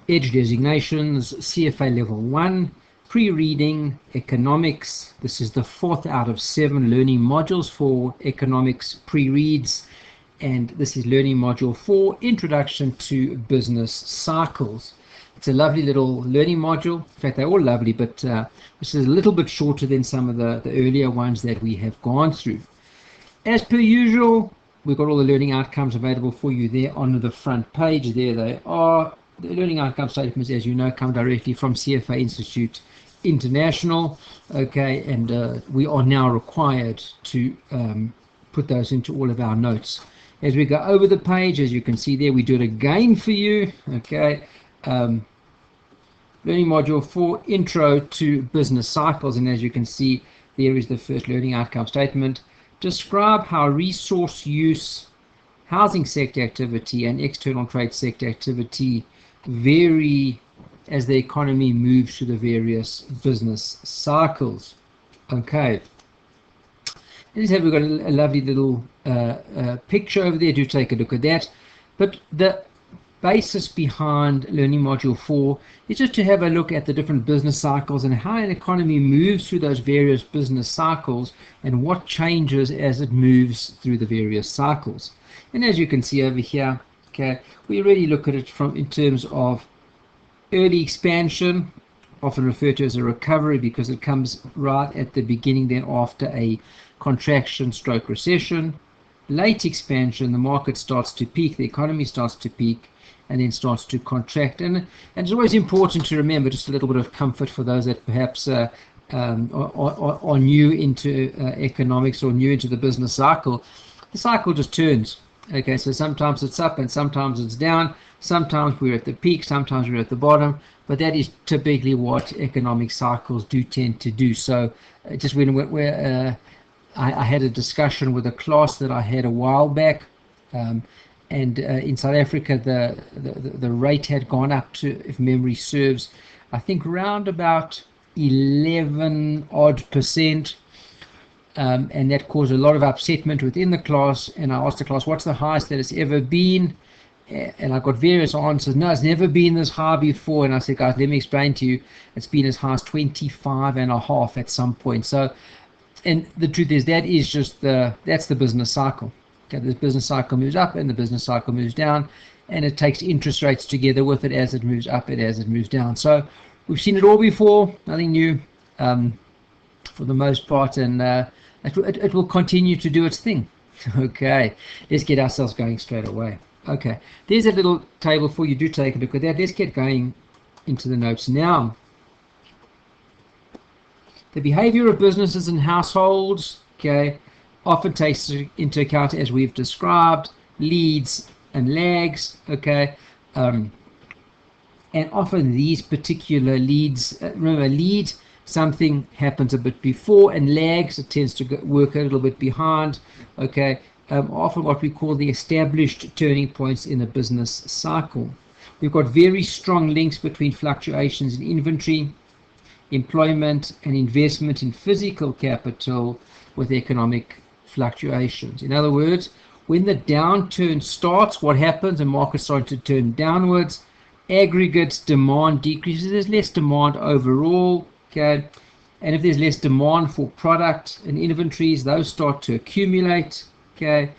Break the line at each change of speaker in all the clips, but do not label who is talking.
Edge designations, CFA level 1, pre-reading, economics. This is the 4th out of 7 learning modules for economics pre-reads. And this is learning module 4, Introduction to Business Cycles. It's a lovely little learning module. In fact, they're all lovely, but this is a little bit shorter than some of the earlier ones that we have gone through. As per usual, we've got all the learning outcomes available for you there on the front page. There they are. The learning outcome statements, as you know, come directly from CFA Institute International. Okay, and we are now required to put those into all of our notes. As we go over the page, as you can see there, we do it again for you. Okay, learning module 4, Intro to Business Cycles, and as you can see, there is the first learning outcome statement. Describe how resource use, housing sector activity, and external trade sector activity vary as the economy moves through the various business cycles. Okay. We've got a lovely little picture over there. Do take a look at that. But the basis behind learning module 4 is just to have a look at the different business cycles and how an economy moves through those various business cycles and what changes as it moves through the various cycles. And as you can see over here, okay, we really look at it in terms of early expansion, often referred to as a recovery because it comes right at the beginning then after a contraction stroke recession. Late expansion, the market starts to peak, the economy starts to peak, and then starts to contract. And it's always important to remember, just a little bit of comfort for those that perhaps are new into economics or new into the business cycle. The cycle just turns. Okay, so sometimes it's up and sometimes it's down. Sometimes we're at the peak, sometimes we're at the bottom, but that is typically what economic cycles do tend to do. So just when I had a discussion with a class that I had a while back, and in South Africa the rate had gone up to, if memory serves, I think around about 11 odd percent. And that caused a lot of upsetment within the class, and I asked the class, what's the highest that it's ever been? And I got various answers. No, it's never been this high before. And I said, guys, let me explain to you, it's been as high as 25.5 at some point. So, and the truth is that is just that's the business cycle. Okay, the business cycle moves up and the business cycle moves down, and it takes interest rates together with it as it moves up and as it moves down. So we've seen it all before, nothing new for the most part, and it will continue to do its thing. Okay, let's get ourselves going straight away. Okay, there's a little table for you. Do take a look at that. Let's get going into the notes now. The behavior of businesses and households, okay, often takes into account, as we've described, leads and lags, okay, and often these particular leads, remember, lead, something happens a bit before, and lags, it tends to work a little bit behind, okay, often what we call the established turning points in a business cycle. We've got very strong links between fluctuations in inventory, employment, and investment in physical capital with economic fluctuations. In other words, when the downturn starts, what happens? The market's starting to turn downwards, aggregate demand decreases, there's less demand overall, okay, and if there's less demand for product and inventories, those start to accumulate, okay,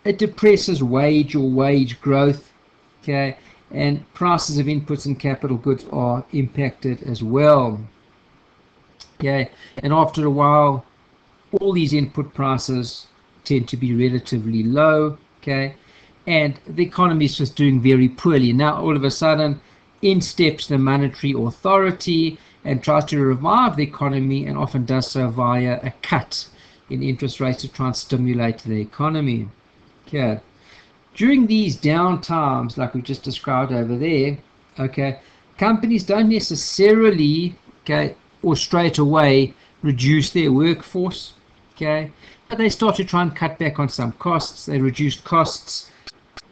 it depresses wage growth, okay, and prices of inputs and capital goods are impacted as well, okay, and after a while all these input prices tend to be relatively low, okay, and the economy is just doing very poorly. Now all of a sudden in steps the monetary authority and tries to revive the economy, and often does so via a cut in interest rates to try and stimulate the economy. Okay, during these down times like we just described over there, okay, companies don't necessarily, okay, or straight away reduce their workforce, okay, but they start to try and cut back on some costs. They reduce costs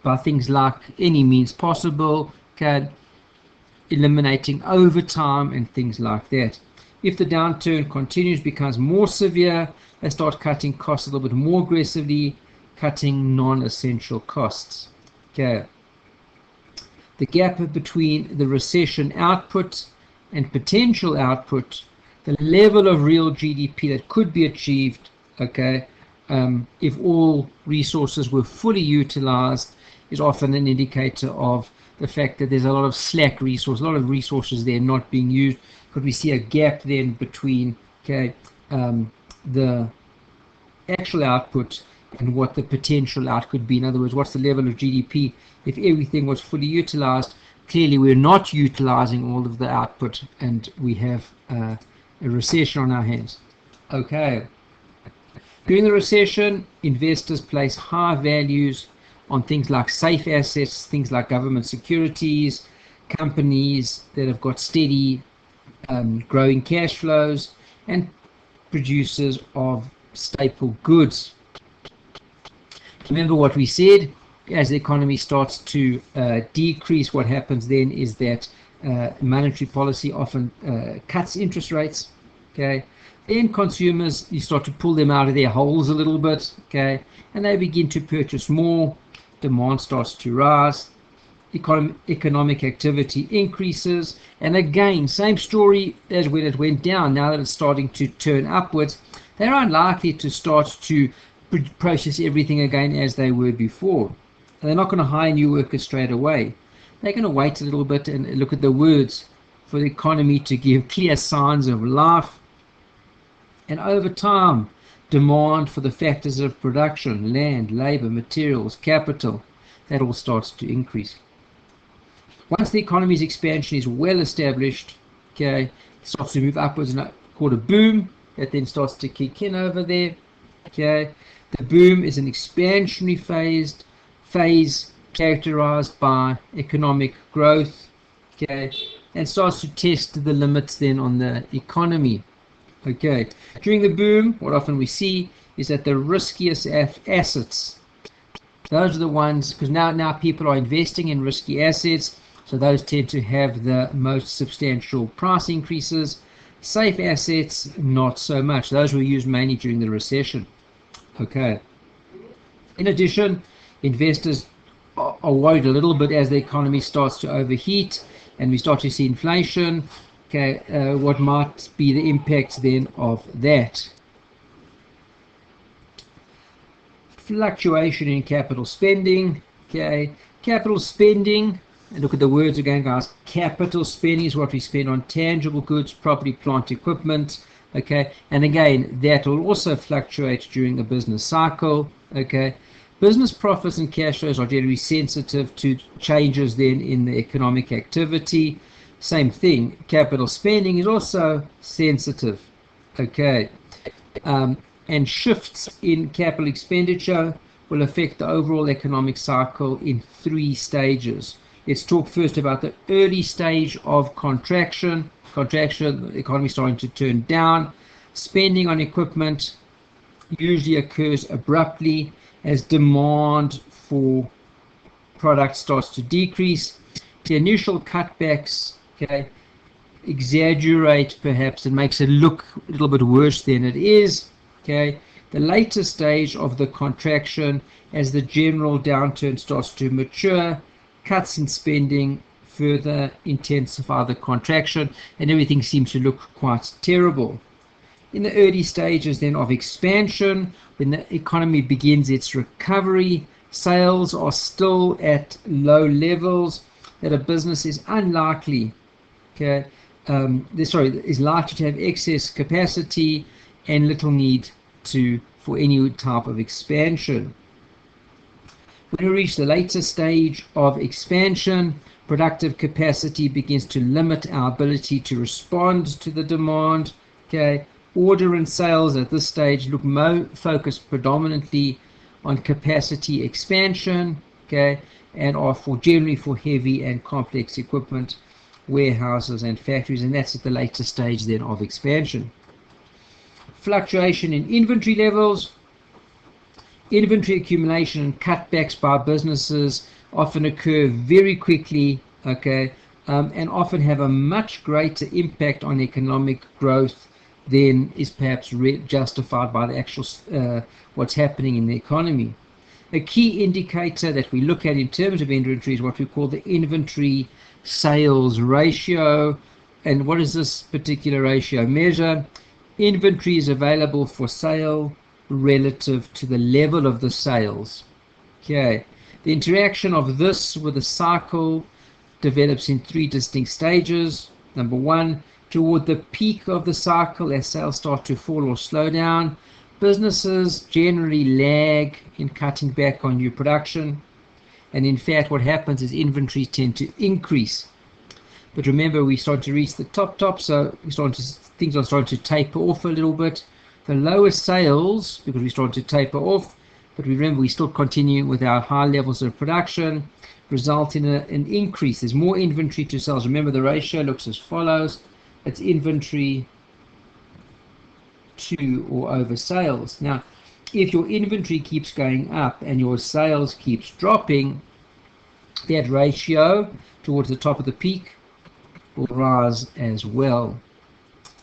by things like any means possible, okay, eliminating overtime and things like that. If the downturn continues, becomes more severe, they start cutting costs a little bit more aggressively, cutting non-essential costs. Okay. the gap between the recession output and potential output, the level of real GDP that could be achieved, okay, if all resources were fully utilized, is often an indicator of the fact that there's a lot of slack resource, a lot of resources there not being used. Could we see a gap then between, okay, the actual output and what the potential out could be? In other words, what's the level of GDP if everything was fully utilized? Clearly, we're not utilizing all of the output, and we have a recession on our hands. Okay. During the recession, investors place high values on things like safe assets, things like government securities, companies that have got steady growing cash flows, and producers of staple goods. Remember what we said, as the economy starts to decrease, what happens then is that monetary policy often cuts interest rates, okay? Then consumers, you start to pull them out of their holes a little bit, okay? And they begin to purchase more, demand starts to rise, economic activity increases, and again, same story as when it went down. Now that it's starting to turn upwards, they're unlikely to start to process everything again as they were before. And they're not going to hire new workers straight away. They're going to wait a little bit and look at the words for the economy to give clear signs of life. And over time, demand for the factors of production, land, labor, materials, capital, that all starts to increase. Once the economy's expansion is well established, okay, it starts to move upwards, and called a boom, that then starts to kick in over there. Okay, the boom is an expansionary phase characterized by economic growth, okay, and starts to test the limits then on the economy. Okay, during the boom, what often we see is that the riskiest assets, those are the ones, because now people are investing in risky assets, so those tend to have the most substantial price increases. Safe assets, not so much. Those were used mainly during the recession. Okay. In addition, investors are worried a little bit as the economy starts to overheat and we start to see inflation. Okay, what might be the impact then of that? Fluctuation in capital spending. Okay, capital spending, and look at the words again, guys. Capital spending is what we spend on tangible goods, property, plant, equipment. Okay, and again, that will also fluctuate during a business cycle. Okay, business profits and cash flows are generally sensitive to changes then in the economic activity. Same thing, capital spending is also sensitive. Okay, and shifts in capital expenditure will affect the overall economic cycle in 3 stages. Let's talk first about the early stage of contraction. The economy starting to turn down. Spending on equipment usually occurs abruptly as demand for products starts to decrease. The initial cutbacks, okay, exaggerate perhaps and makes it look a little bit worse than it is. Okay, the later stage of the contraction, as the general downturn starts to mature, cuts in spending further intensify the contraction, and everything seems to look quite terrible. In the early stages then of expansion, when the economy begins its recovery, sales are still at low levels, that a business is unlikely, okay, is likely to have excess capacity and little need for any type of expansion. When we reach the later stage of expansion, productive capacity begins to limit our ability to respond to the demand. Okay, order and sales at this stage look focused predominantly on capacity expansion. Okay, and are generally for heavy and complex equipment, warehouses and factories, and that's at the later stage then of expansion. Fluctuation in inventory levels. Inventory accumulation and cutbacks by businesses often occur very quickly, okay, and often have a much greater impact on economic growth than is perhaps justified by the actual what's happening in the economy. A key indicator that we look at in terms of inventory is what we call the inventory sales ratio. And what does this particular ratio measure? Inventory is available for sale relative to the level of the sales. Okay, the interaction of this with the cycle develops in three distinct stages. Number one, toward the peak of the cycle, as sales start to fall or slow down, businesses generally lag in cutting back on new production. And in fact, what happens is inventories tend to increase. But remember, we start to reach the top, so things are starting to taper off a little bit. The lower sales, because we start to taper off, but remember, we still continue with our high levels of production, result in an increase. There's more inventory to sales. Remember, the ratio looks as follows. It's inventory to or over sales. Now, if your inventory keeps going up and your sales keeps dropping, that ratio towards the top of the peak will rise as well.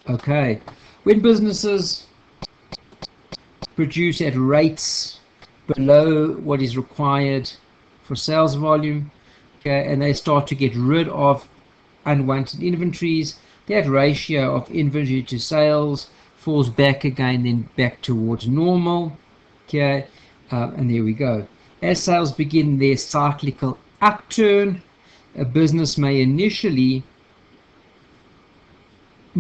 Okay, when businesses produce at rates below what is required for sales volume, okay, and they start to get rid of unwanted inventories, that ratio of inventory to sales falls back again, then back towards normal. Okay, and there we go. As sales begin their cyclical upturn, a business may initially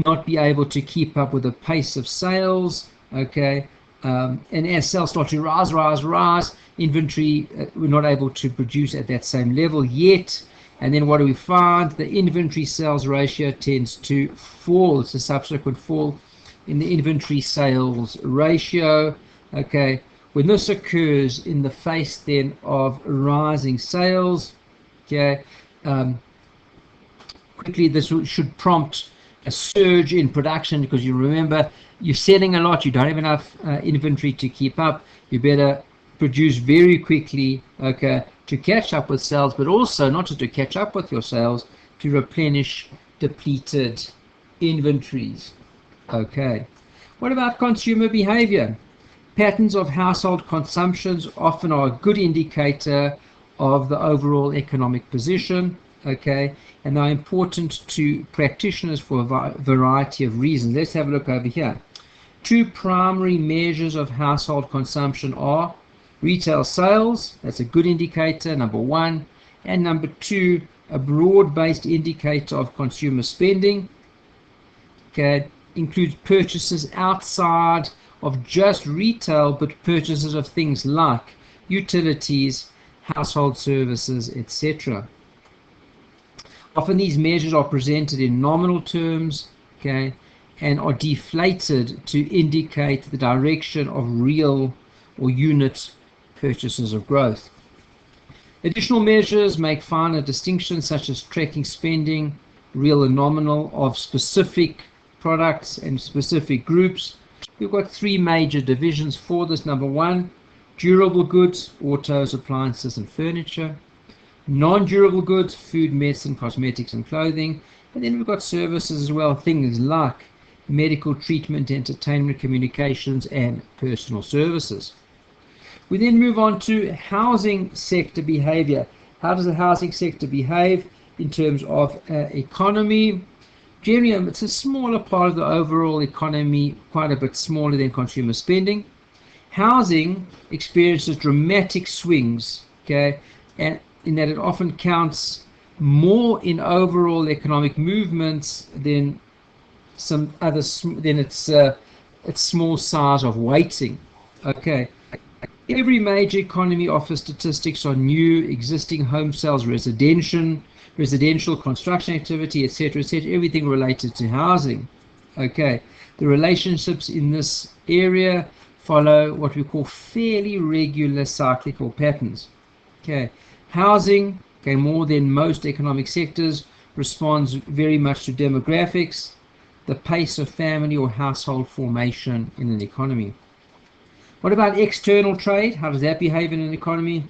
not be able to keep up with the pace of sales. Okay, and as sales start to rise, inventory we're not able to produce at that same level yet. And then what do we find? The inventory sales ratio tends to fall. It's a subsequent fall in the inventory sales ratio. Okay, when this occurs in the face then of rising sales, okay, quickly this should prompt a surge in production, because you remember, you're selling a lot, you don't have enough inventory to keep up. You better produce very quickly, okay, to catch up with sales, but also not just to catch up with your sales, to replenish depleted inventories. Okay, what about consumer behavior? Patterns of household consumptions often are a good indicator of the overall economic position, okay, and they're important to practitioners for a variety of reasons. Let's have a look over here. Two primary measures of household consumption are retail sales, that's a good indicator, number one, and number two, a broad-based indicator of consumer spending, okay, includes purchases outside of just retail, but purchases of things like utilities, household services, etc. Often these measures are presented in nominal terms, okay, and are deflated to indicate the direction of real or unit purchases of growth. Additional measures make finer distinctions, such as tracking spending, real and nominal, of specific products and specific groups. We've got three major divisions for this. Number one, durable goods, autos, appliances, and furniture. Non-durable goods, food, medicine, cosmetics, and clothing. And then we've got services as well, things like medical treatment, entertainment, communications, and personal services. We then move on to housing sector behavior. How does the housing sector behave in terms of economy? Generally, it's a smaller part of the overall economy, quite a bit smaller than consumer spending. Housing experiences dramatic swings, okay, and in that it often counts more in overall economic movements than some other, than its small size of weighting. Okay, every major economy offers statistics on new, existing home sales, residential construction activity, etc., everything related to housing. Okay, the relationships in this area follow what we call fairly regular cyclical patterns. Okay, housing, okay, more than most economic sectors, responds very much to demographics, the pace of family or household formation in an economy. What about external trade? How does that behave in an economy?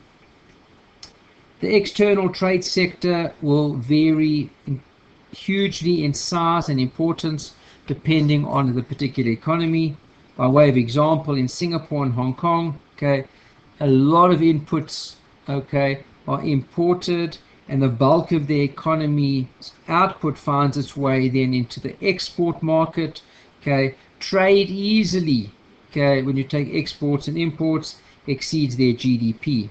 The external trade sector will vary hugely in size and importance depending on the particular economy. By way of example, in Singapore and Hong Kong, okay, a lot of inputs, okay, are imported, and the bulk of the economy's output finds its way then into the export market, okay. Trade easily, okay, when you take exports and imports, exceeds their GDP,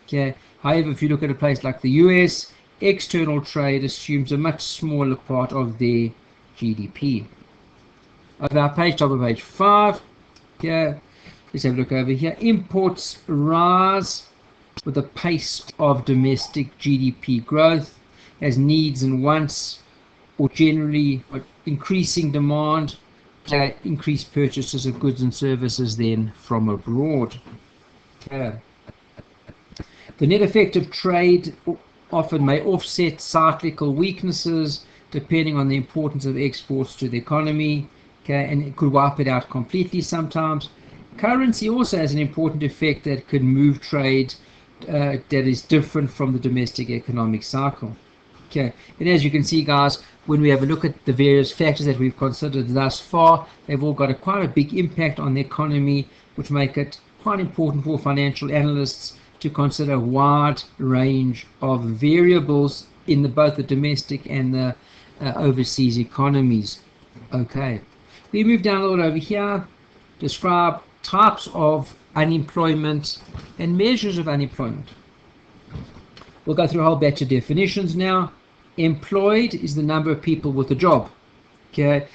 okay. However, if you look at a place like the US, external trade assumes a much smaller part of their GDP. Over our page, top of page 5, okay, let's have a look over here. Imports rise with the pace of domestic GDP growth as needs and wants, or generally increasing demand, increased purchases of goods and services then from abroad. Okay. The net effect of trade often may offset cyclical weaknesses depending on the importance of exports to the economy, okay, and it could wipe it out completely sometimes. Currency also has an important effect that could move trade that is different from the domestic economic cycle. Okay, and as you can see, guys, when we have a look at the various factors that we've considered thus far, they've all got quite a big impact on the economy, which make it quite important for financial analysts to consider a wide range of variables in both the domestic and the overseas economies. Okay, we move down a little over here, describe types of unemployment and measures of unemployment. We'll go through a whole batch of definitions now. Employed is the number of people with a job. Okay,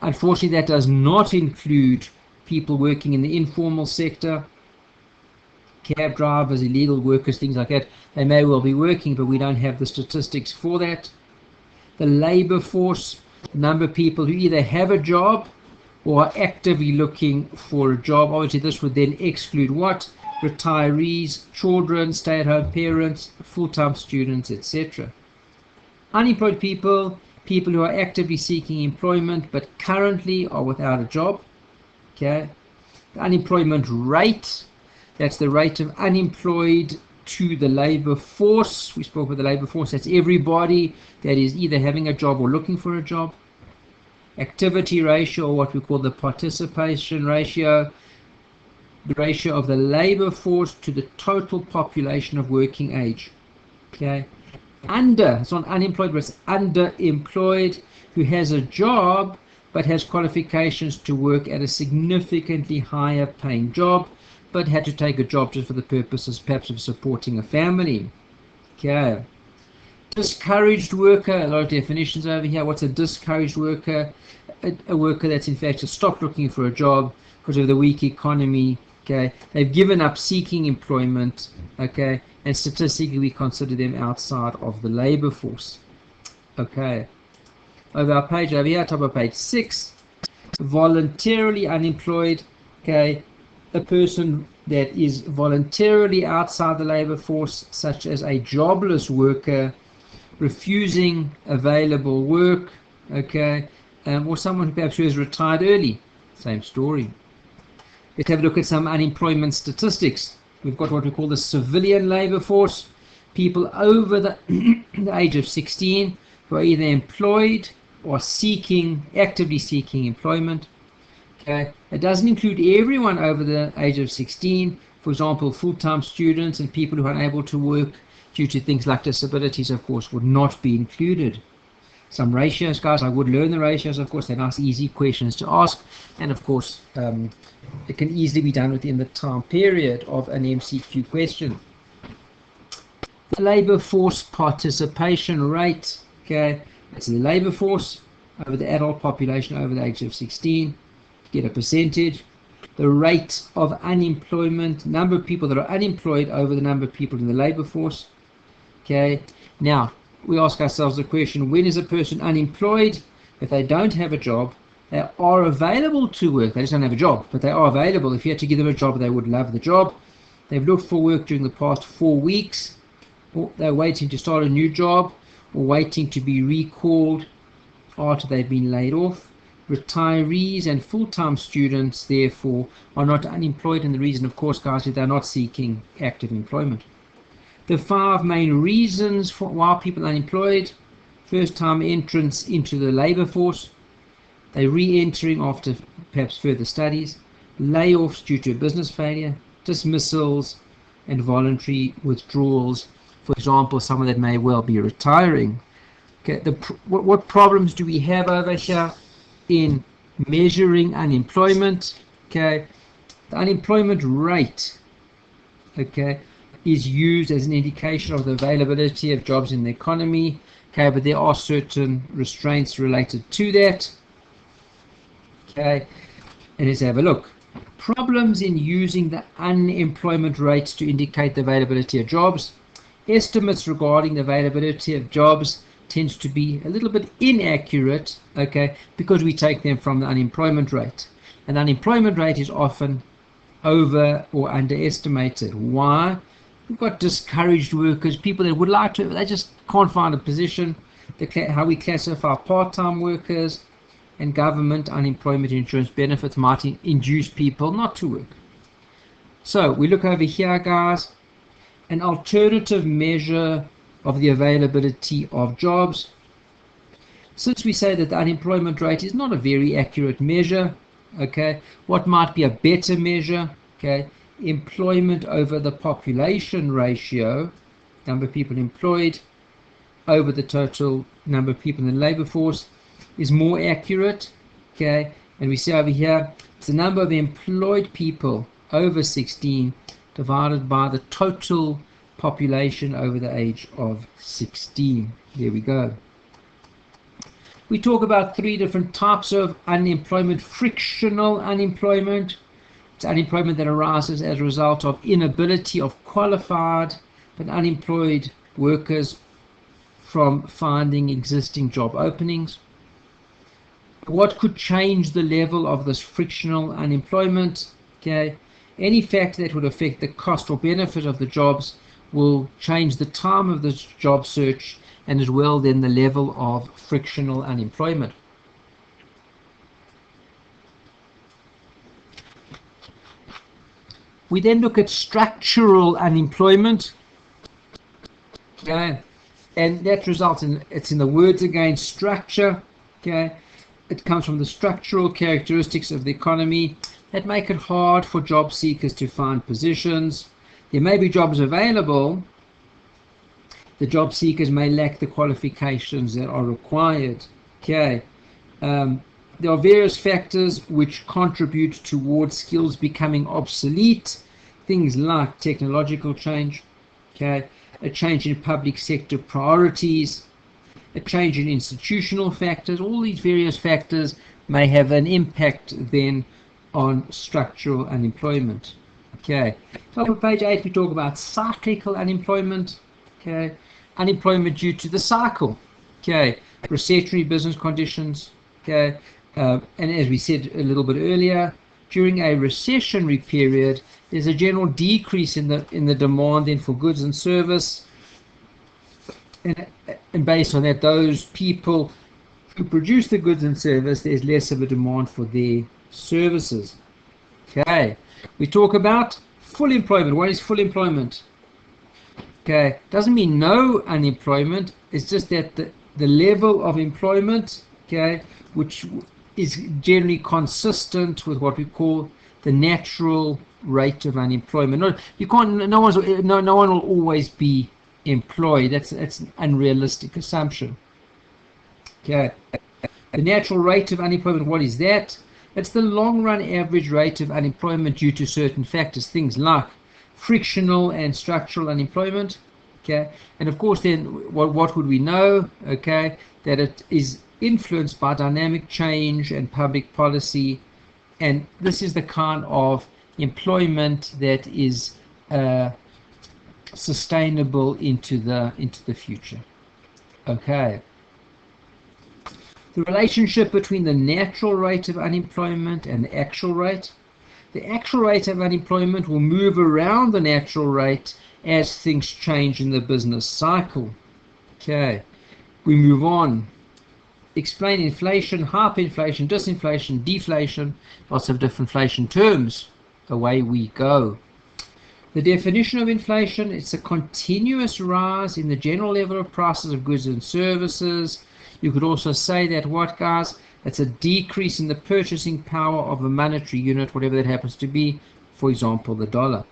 unfortunately that does not include people working in the informal sector, cab drivers, illegal workers, things like that. They may well be working, but we don't have the statistics for that. The labor force, the number of people who either have a job or are actively looking for a job. Obviously this would then exclude what? Retirees, children, stay-at-home parents, full-time students, etc. Unemployed people, people who are actively seeking employment but currently are without a job. Okay. The unemployment rate, that's the rate of unemployed to the labor force. We spoke about the labor force. That's everybody that is either having a job or looking for a job. Activity ratio, or what we call the participation ratio, the ratio of the labor force to the total population of working age. Okay. It's not unemployed, but it's underemployed, who has a job but has qualifications to work at a significantly higher paying job, but had to take a job just for the purposes perhaps of supporting a family. Okay. Discouraged worker, a lot of definitions over here. What's a discouraged worker? A worker that's in fact just stopped looking for a job because of the weak economy. Okay, they've given up seeking employment. Okay, and statistically we consider them outside of the labor force. Okay, over our page over here, top of page 6, voluntarily unemployed. Okay, a person that is voluntarily outside the labor force, such as a jobless worker, refusing available work, okay, or someone perhaps who has retired early. Same story. Let's have a look at some unemployment statistics. We've got what we call the civilian labor force, people over the age of 16 who are either employed or actively seeking employment. Okay, it doesn't include everyone over the age of 16. For example, full-time students and people who are unable to work due to things like disabilities, of course, would not be included. Some ratios, guys, I would learn the ratios, of course. They're nice, easy questions to ask. And, of course, it can easily be done within the time period of an MCQ question. The labor force participation rate, okay, that's the labor force over the adult population over the age of 16. Get a percentage. The rate of unemployment, number of people that are unemployed over the number of people in the labor force. Okay, now we ask ourselves the question, when is a person unemployed? If they don't have a job, they are available to work. They just don't have a job, but they are available. If you had to give them a job, they would love the job. They've looked for work during the past 4 weeks, or they're waiting to start a new job, or waiting to be recalled after they've been laid off. Retirees and full-time students, therefore, are not unemployed, and the reason, of course, guys, is they're not seeking active employment. The 5 main reasons for why people are unemployed: first-time entrance into the labor force, they're re-entering after perhaps further studies, layoffs due to a business failure, dismissals, and voluntary withdrawals. For example, someone that may well be retiring. Okay, what problems do we have over here in measuring unemployment? Okay, the unemployment rate, okay, is used as an indication of the availability of jobs in the economy. Okay, but there are certain restraints related to that. Okay, and let's have a look. Problems in using the unemployment rate to indicate the availability of jobs. Estimates regarding the availability of jobs tends to be a little bit inaccurate, okay, because we take them from the unemployment rate. And the unemployment rate is often over or underestimated. Why? We've got discouraged workers, people that would like to, they just can't find a position. How we classify part-time workers, and government unemployment insurance benefits might induce people not to work. So we look over here, guys, an alternative measure of the availability of jobs. Since we say that the unemployment rate is not a very accurate measure, okay, what might be a better measure? Okay, employment over the population ratio, number of people employed over the total number of people in the labor force, is more accurate. Okay, and we see over here it's the number of employed people over 16 divided by the total population over the age of 16. There we go. We talk about three different types of unemployment. Frictional unemployment. It's unemployment that arises as a result of inability of qualified but unemployed workers from finding existing job openings. What could change the level of this frictional unemployment? Okay, any factor that would affect the cost or benefit of the jobs will change the time of the job search and as well then the level of frictional unemployment. We then look at structural unemployment. Okay, and that results in, it's in the words again, structure. Okay, it comes from the structural characteristics of the economy that make it hard for job seekers to find positions. There may be jobs available. The job seekers may lack the qualifications that are required. Okay, there are various factors which contribute towards skills becoming obsolete. Things like technological change, okay, a change in public sector priorities, a change in institutional factors. All these various factors may have an impact then on structural unemployment. Okay, so on page 8 we talk about cyclical unemployment. Okay, unemployment due to the cycle. Okay, recessionary business conditions. Okay, and as we said a little bit earlier, during a recessionary period, there's a general decrease in the demand then for goods and service, and based on that, those people who produce the goods and service, there's less of a demand for their services. Okay, we talk about full employment. What is full employment? Okay, doesn't mean no unemployment. It's just that the level of employment, okay, which is generally consistent with what we call the natural rate of unemployment. No one will always be employed. That's an unrealistic assumption. Okay, the natural rate of unemployment, what is that? It's the long run average rate of unemployment due to certain factors, things like frictional and structural unemployment. Okay, and of course then what would we know? Okay, that it is influenced by dynamic change and public policy, and this is the kind of employment that is sustainable into the future. Okay, the relationship between the natural rate of unemployment and the actual rate. The actual rate of unemployment will move around the natural rate as things change in the business cycle. Okay, we move on. Explain inflation, hyperinflation, disinflation, deflation, lots of different inflation terms. Away we go. The definition of inflation, it's a continuous rise in the general level of prices of goods and services. You could also say that what, guys? It's a decrease in the purchasing power of a monetary unit, whatever that happens to be, for example, the dollar.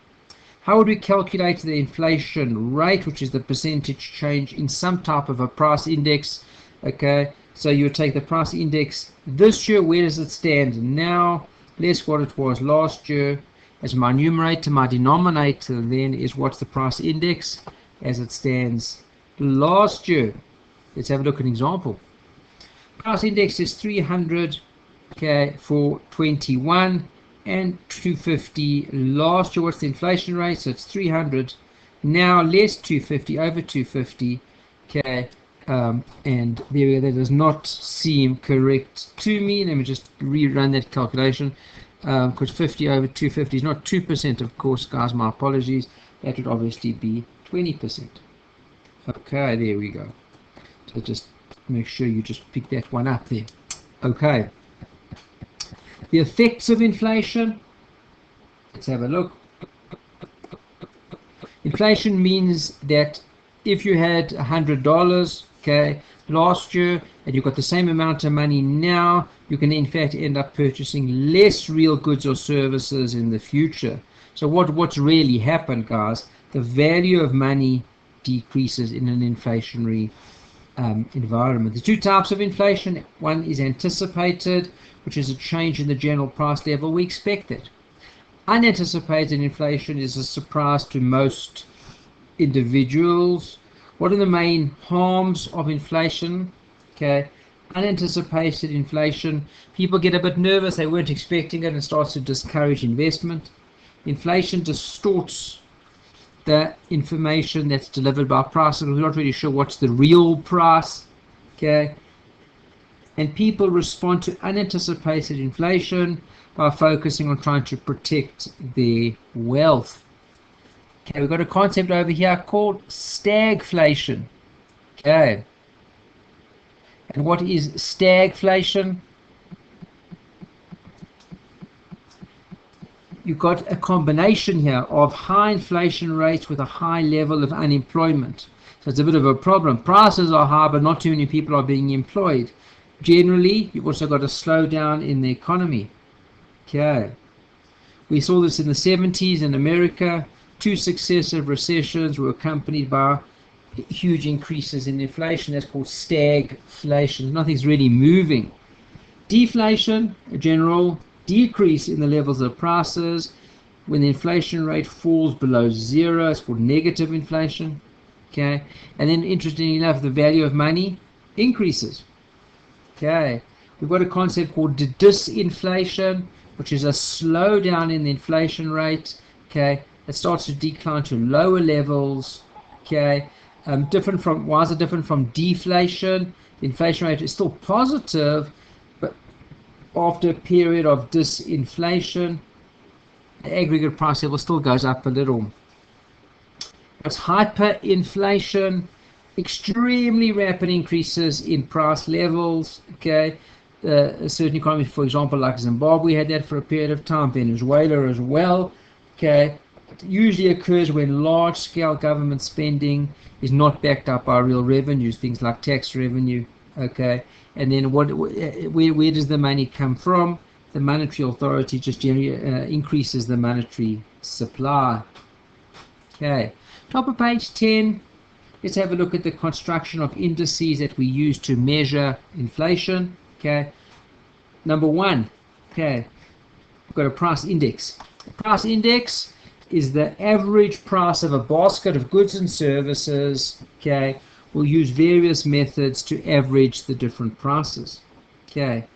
How would we calculate the inflation rate, which is the percentage change in some type of a price index? Okay, so you would take the price index this year, where does it stand now, less what it was last year. As my numerator, my denominator then is what's the price index as it stands last year. Let's have a look at an example. Price index is 300, okay, for 21 and 250 last year. What's the inflation rate? So it's 300 now less 250 over 250, okay, and there that does not seem correct to me. Let me just rerun that calculation, because 50 over 250 is not 2%, of course, guys, my apologies. That would obviously be 20%. Okay, there we go. So just make sure you just pick that one up there. Okay. The effects of inflation. Let's have a look. Inflation means that if you had $100, okay, last year, and you've got the same amount of money now, you can in fact end up purchasing less real goods or services in the future. So what's really happened, guys? The value of money decreases in an inflationary environment. The two types of inflation: one is anticipated, which is a change in the general price level we expected. Unanticipated inflation is a surprise to most individuals. What are the main harms of inflation? Okay, unanticipated inflation, people get a bit nervous, they weren't expecting it, and starts to discourage investment. Inflation distorts the information that's delivered by prices. We're not really sure what's the real price, okay? And people respond to unanticipated inflation by focusing on trying to protect their wealth. Okay, we've got a concept over here called stagflation. Okay. And what is stagflation? You've got a combination here of high inflation rates with a high level of unemployment. So it's a bit of a problem. Prices are high, but not too many people are being employed. Generally, you've also got a slowdown in the economy. Okay. We saw this in the 70s in America. 2 successive recessions were accompanied by huge increases in inflation. That's called stagflation. Nothing's really moving. Deflation, a general decrease in the levels of prices. When the inflation rate falls below zero, it's called negative inflation. Okay, and then interestingly enough, the value of money increases. Okay, we've got a concept called disinflation, which is a slowdown in the inflation rate. Okay, it starts to decline to lower levels. Okay, why is it different from deflation? The inflation rate is still positive, but after a period of disinflation, the aggregate price level still goes up a little. It's hyperinflation, extremely rapid increases in price levels. Okay, certain economies, for example, like Zimbabwe, had that for a period of time. Venezuela as well. Okay, it usually occurs when large-scale government spending is not backed up by real revenues, things like tax revenue. Okay, and then where does the money come from? The monetary authority just generally increases the monetary supply. Okay, top of page 10. Let's have a look at the construction of indices that we use to measure inflation. Okay, number one. Okay, we've got a price index. The price index is the average price of a basket of goods and services. Okay, we'll use various methods to average the different prices. Okay,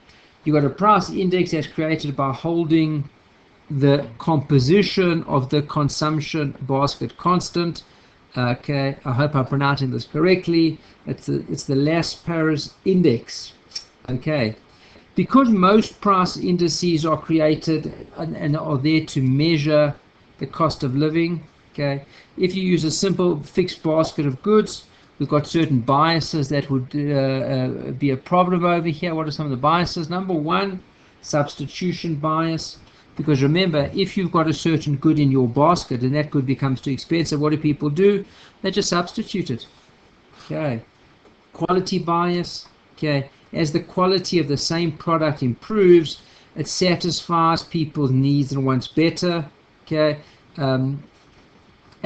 you've got a price index that's created by holding the composition of the consumption basket constant. Okay, I hope I'm pronouncing this correctly. It's the Las-Paris index. Okay, because most price indices are created and are there to measure the cost of living. Okay, if you use a simple fixed basket of goods, we've got certain biases that would be a problem over here. What are some of the biases? Number one, substitution bias. Because remember, if you've got a certain good in your basket and that good becomes too expensive, what do people do? They just substitute it. Okay. Quality bias. Okay. As the quality of the same product improves, it satisfies people's needs and wants better. Okay.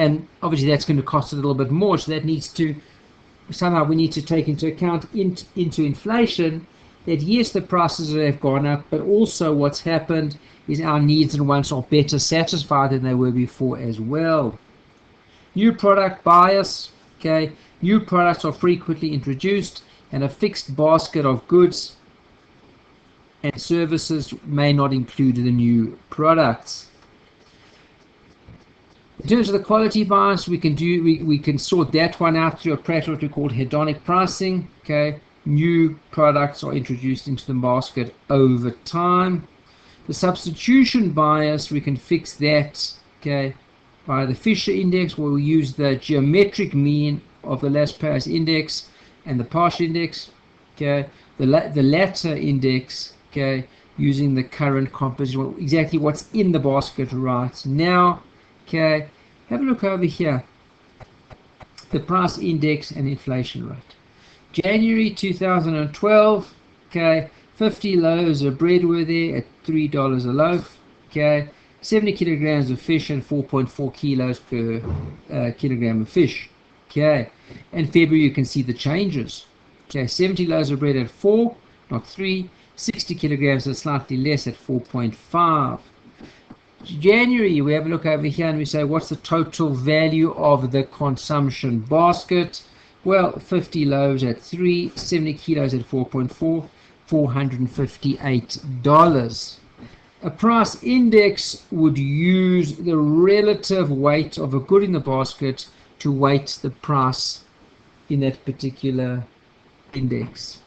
and obviously that's going to cost a little bit more, so that needs to somehow we need to take into account into inflation that yes, the prices have gone up, but also what's happened is our needs and wants are better satisfied than they were before as well. New product bias. Okay, new products are frequently introduced, and a fixed basket of goods and services may not include the new products. In terms of the quality bias, we can sort that one out through a practice what we call hedonic pricing. Okay, new products are introduced into the basket over time. The substitution bias, we can fix that, okay, by the Fisher index, where we use the geometric mean of the Laplace index and the partial index. Okay, the latter index, okay, using the current composition, exactly what's in the basket right now. Okay, have a look over here. The price index and inflation rate. January 2012, okay, 50 loaves of bread were there at $3 a loaf. Okay, 70 kilograms of fish and 4.4 kilos per kilogram of fish. Okay, and February you can see the changes. Okay, 70 loaves of bread at 4, not 3. 60 kilograms are slightly less at 4.5. January, we have a look over here and we say, what's the total value of the consumption basket? Well, 50 loaves at 3, 70 kilos at 4.4, $458. A price index would use the relative weight of a good in the basket to weight the price in that particular index.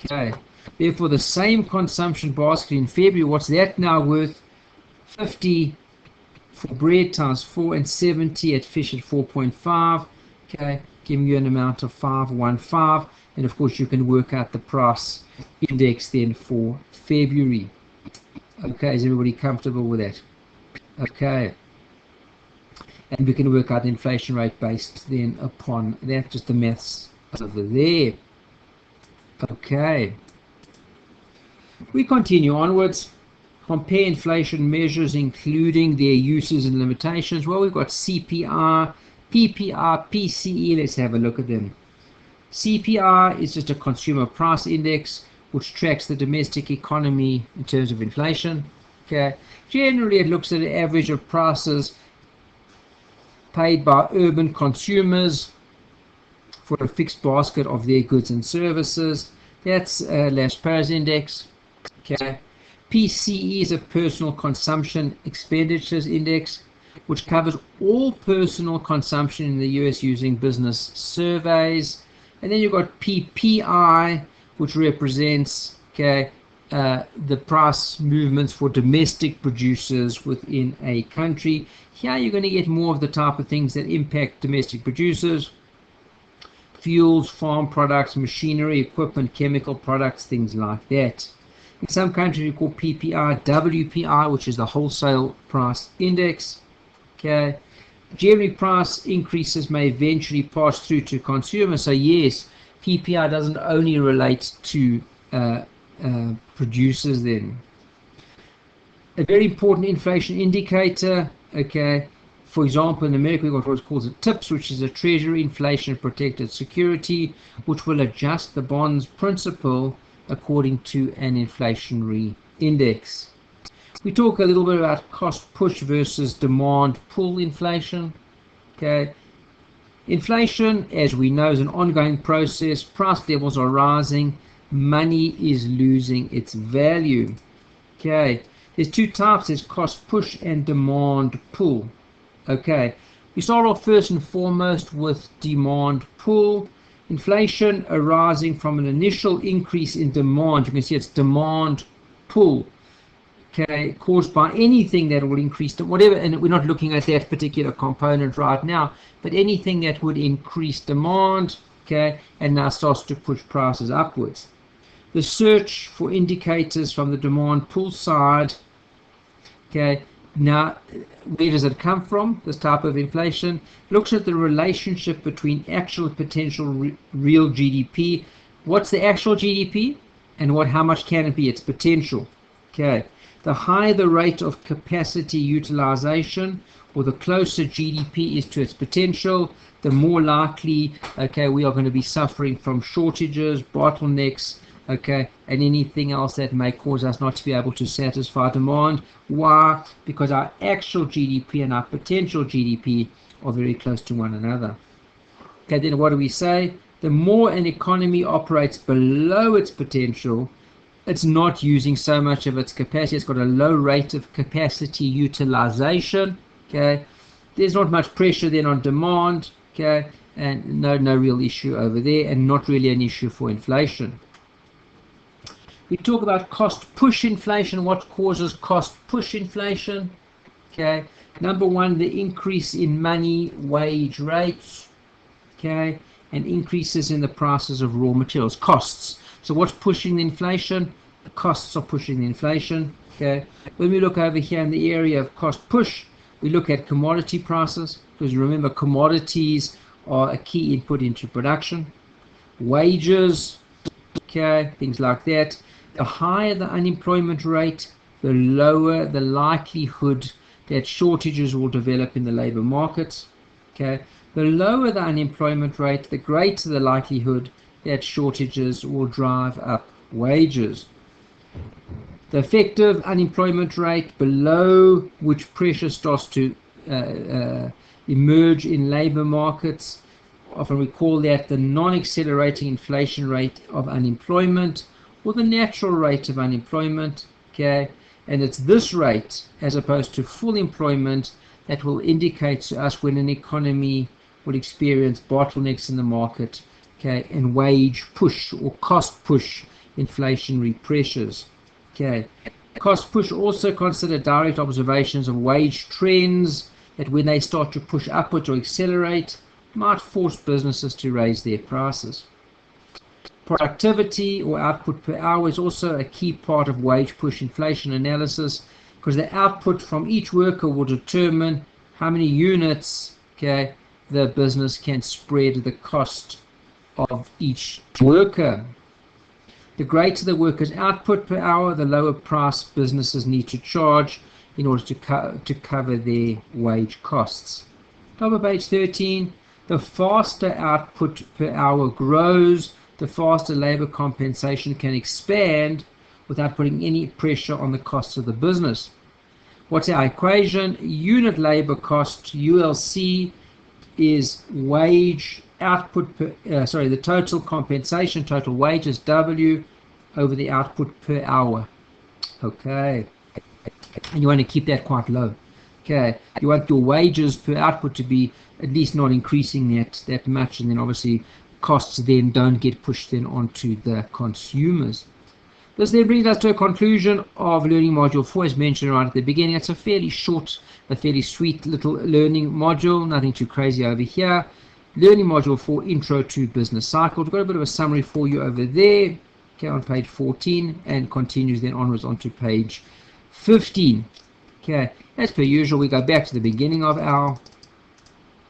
Okay. Therefore, the same consumption basket in February, what's that now worth? 50 for bread times 4 and 70 at fish at 4.5. Okay, giving you an amount of 515. And of course, you can work out the price index then for February. Okay, is everybody comfortable with that? Okay. And we can work out the inflation rate based then upon that, just the maths over there. Okay. We continue onwards. Compare inflation measures, including their uses and limitations. Well, we've got CPI, PPI, PCE. Let's have a look at them. CPI is just a consumer price index, which tracks the domestic economy in terms of inflation. Okay. Generally, it looks at the average of prices paid by urban consumers for a fixed basket of their goods and services. That's Laplace index. Okay. PCE is a personal consumption expenditures index, which covers all personal consumption in the US using business surveys. And then you've got PPI, which represents the price movements for domestic producers within a country. Here you're going to get more of the type of things that impact domestic producers: fuels, farm products, machinery, equipment, chemical products, things like that. In some countries, we call PPI WPI, which is the wholesale price index. Okay. Generally, price increases may eventually pass through to consumers. So yes, PPI doesn't only relate to producers then. A very important inflation indicator, okay, for example, in America, we've got what's called a TIPS, which is a Treasury Inflation Protected Security, which will adjust the bond's principal according to an inflationary index. We talk a little bit about cost push versus demand pull inflation. Okay. Inflation, as we know, is an ongoing process. Price levels are rising. Money is losing its value. Okay. There's two types. There's cost push and demand pull. Okay. We start off first and foremost with demand pull. Inflation arising from an initial increase in demand. You can see it's demand pull. Okay, caused by anything that will increase whatever, and we're not looking at that particular component right now, but anything that would increase demand, okay, and now starts to push prices upwards. The search for indicators from the demand pull side, okay, now where does it come from? This type of inflation looks at the relationship between actual potential real GDP. What's the actual GDP and how much can it be? Its potential. Okay. The higher the rate of capacity utilization, or the closer GDP is to its potential, the more likely, okay, we are going to be suffering from shortages, bottlenecks, okay, and anything else that may cause us not to be able to satisfy demand. Why? Because our actual GDP and our potential GDP are very close to one another. Okay, then what do we say? The more an economy operates below its potential, it's not using so much of its capacity. It's got a low rate of capacity utilization. Okay, there's not much pressure then on demand. Okay, and no real issue over there, and not really an issue for inflation. We talk about cost push inflation. What causes cost push inflation? Okay, number one, the increase in money wage rates. Okay, and increases in the prices of raw materials, costs. So what's pushing the inflation? The costs are pushing the inflation. Okay, when we look over here in the area of cost push, we look at commodity prices, because remember, commodities are a key input into production. Wages, okay, things like that. The higher the unemployment rate, the lower the likelihood that shortages will develop in the labor markets. Okay, the lower the unemployment rate, the greater the likelihood that shortages will drive up wages. The effective unemployment rate below which pressure starts to emerge in labor markets, often we call that the non-accelerating inflation rate of unemployment, or the natural rate of unemployment. Okay, and it's this rate, as opposed to full employment, that will indicate to us when an economy will experience bottlenecks in the market, okay, and wage push or cost push inflationary pressures. Okay, cost push also consider direct observations of wage trends that when they start to push upwards or accelerate might force businesses to raise their prices. Productivity or output per hour is also a key part of wage push inflation analysis, because the output from each worker will determine how many units, okay, the business can spread the cost of each worker. The greater the worker's output per hour, the lower price businesses need to charge in order to cover their wage costs. Top of page 13, the faster output per hour grows, the faster labor compensation can expand without putting any pressure on the costs of the business. What's our equation? Unit labor cost, ULC, is wage output per, the total compensation, total wages, W, over the output per hour. Okay, and you want to keep that quite low. Okay, you want your wages per output to be at least not increasing that much, and then obviously costs then don't get pushed then onto the consumers. This then brings us to a conclusion of learning module 4, as mentioned right at the beginning. It's a fairly short, a fairly sweet little learning module, nothing too crazy over here. Learning module 4, intro to business cycles. We've got a bit of a summary for you over there, okay, on page 14, and continues then onwards onto page 15. Okay, as per usual, we go back to the beginning of our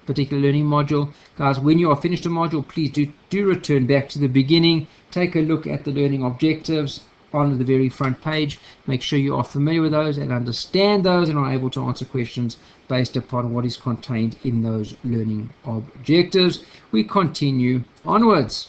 particular learning module. Guys, when you are finished a module, please do return back to the beginning. Take a look at the learning objectives on the very front page. Make sure you are familiar with those and understand those and are able to answer questions based upon what is contained in those learning objectives. We continue onwards.